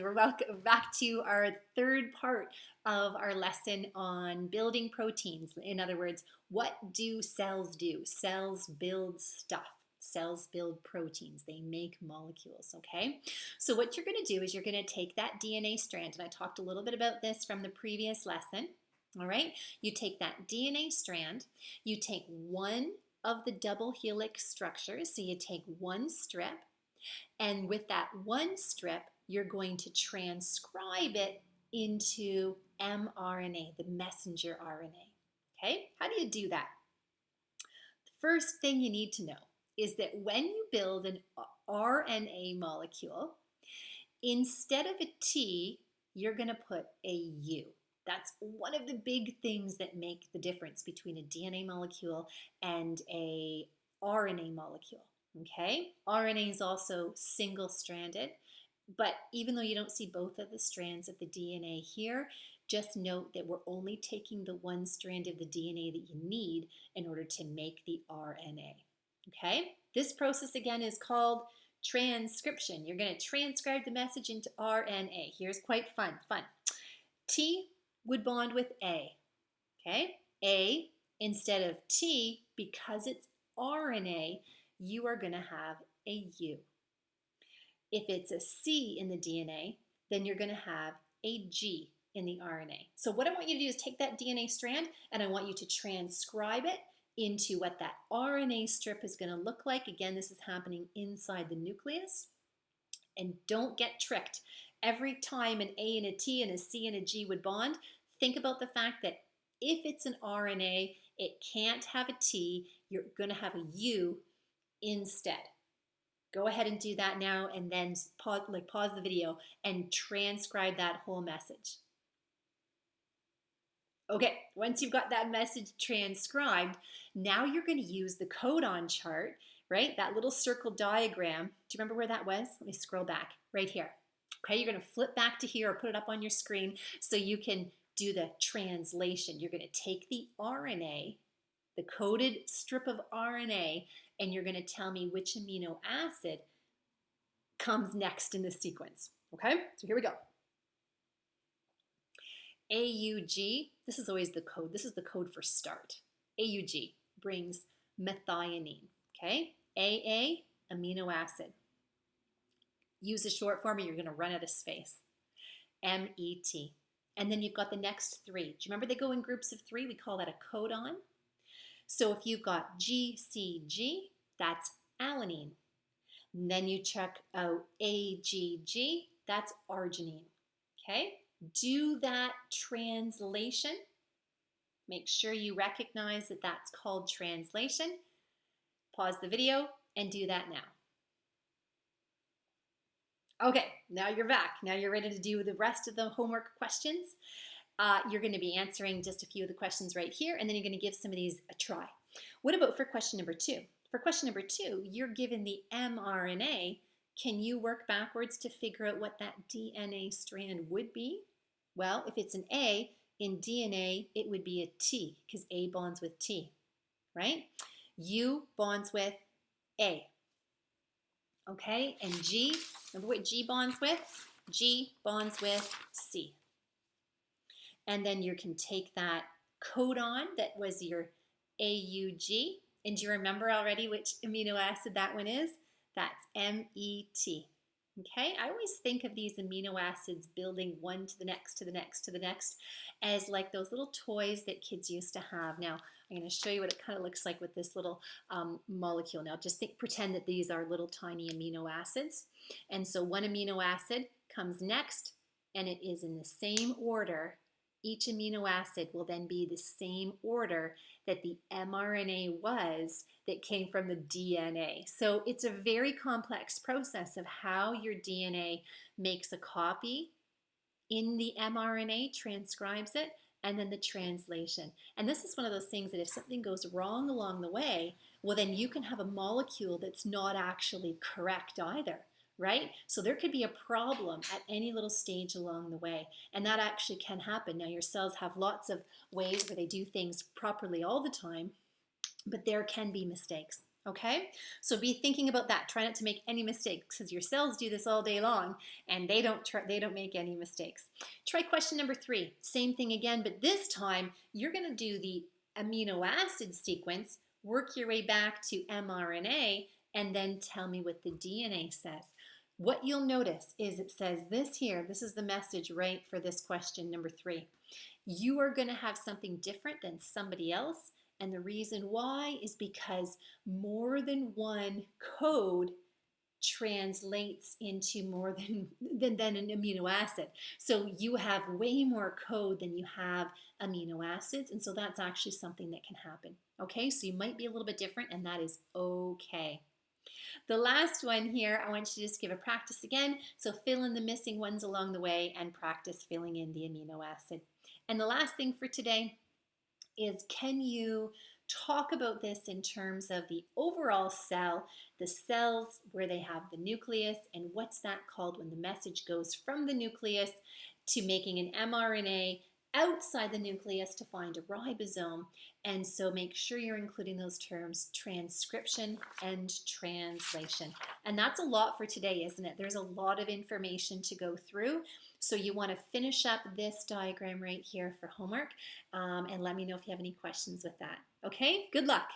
We're welcome back to our third part of our lesson on building proteins. In other words, what do cells do? Cells build stuff. Cells build proteins. They make molecules, okay? So what you're going to do is you're going to take that DNA strand, and I talked a little bit about this from the previous lesson, all right? You take that DNA strand, you take one of the double helix structures, so you take one strip, and with that one strip, you're going to transcribe it into mRNA, the messenger RNA. Okay, how do you do that? The first thing you need to know is that when you build an RNA molecule, instead of a T, you're going to put a U. That's one of the big things that make the difference between a DNA molecule and a RNA molecule. Okay, RNA is also single-stranded, but even though you don't see both of the strands of the DNA here, just note that we're only taking the one strand of the DNA that you need in order to make the RNA. Okay, this process again is called transcription. You're going to transcribe the message into RNA. Here's quite fun. T would bond with A. Okay, A instead of T, because it's RNA, you are going to have a U. If it's a C in the DNA, then you're going to have a G in the RNA. So what I want you to do is take that DNA strand and I want you to transcribe it into what that RNA strip is going to look like. Again, this is happening inside the nucleus. And don't get tricked. Every time an A and a T and a C and a G would bond, think about the fact that if it's an RNA, it can't have a T, you're going to have a U instead. Go ahead and do that now and then pause the video and transcribe that whole message. Okay, once you've got that message transcribed, now you're going to use the codon chart, right? That little circle diagram. Do you remember where that was? Let me scroll back right here. Okay, you're going to flip back to here or put it up on your screen so you can do the translation. You're going to take the RNA, the coded strip of RNA, and you're going to tell me which amino acid comes next in the sequence. Okay, so here we go. AUG, this is always the code. This is the code for start. AUG brings methionine. Okay, AA, amino acid. Use a short form or you're going to run out of space. MET. And then you've got the next three. Do you remember they go in groups of three? We call that a codon. So if you've got GCG, that's alanine. And then you check out AGG, that's arginine. Okay? Do that translation. Make sure you recognize that that's called translation. Pause the video and do that now. Okay, now you're back. Now you're ready to do the rest of the homework questions. You're going to be answering just a few of the questions right here, and then you're going to give some of these a try. What about for question number 2? For question number 2, you're given the mRNA. Can you work backwards to figure out what that DNA strand would be? Well, if it's an A, in DNA, it would be a T, because A bonds with T, right? U bonds with A. Okay, and G, remember what G bonds with? G bonds with C. And then you can take that codon that was your AUG, and do you remember already which amino acid that one is? That's MET. Okay, I always think of these amino acids building one to the next, to the next, to the next, as like those little toys that kids used to have. Now, I'm going to show you what it kind of looks like with this little molecule. Now, just pretend that these are little tiny amino acids. And so one amino acid comes next, and it is in the same order. Each amino acid will then be the same order that the mRNA was that came from the DNA. So it's a very complex process of how your DNA makes a copy in the mRNA, transcribes it, and then the translation. And this is one of those things that if something goes wrong along the way, well, then you can have a molecule that's not actually correct either. Right? So there could be a problem at any little stage along the way, and that actually can happen. Now, your cells have lots of ways where they do things properly all the time, but there can be mistakes. Okay, so be thinking about that. Try not to make any mistakes because your cells do this all day long, and they don't make any mistakes. Try question number 3. Same thing again, but this time you're going to do the amino acid sequence, work your way back to mRNA, and then tell me what the DNA says. What you'll notice is it says this here. This is the message, right, for this question number 3. You are going to have something different than somebody else. And the reason why is because more than one code translates into more than an amino acid. So you have way more code than you have amino acids. And so that's actually something that can happen. Okay, so you might be a little bit different, and that is okay. The last one here, I want you to just give a practice again. So fill in the missing ones along the way and practice filling in the amino acid. And the last thing for today is, can you talk about this in terms of the overall cell, the cells where they have the nucleus, and what's that called when the message goes from the nucleus to making an mRNA outside the nucleus to find a ribosome. And so make sure you're including those terms, transcription and translation. And that's a lot for today, isn't it? There's a lot of information to go through. So you want to finish up this diagram right here for homework, and let me know if you have any questions with that. Okay, good luck.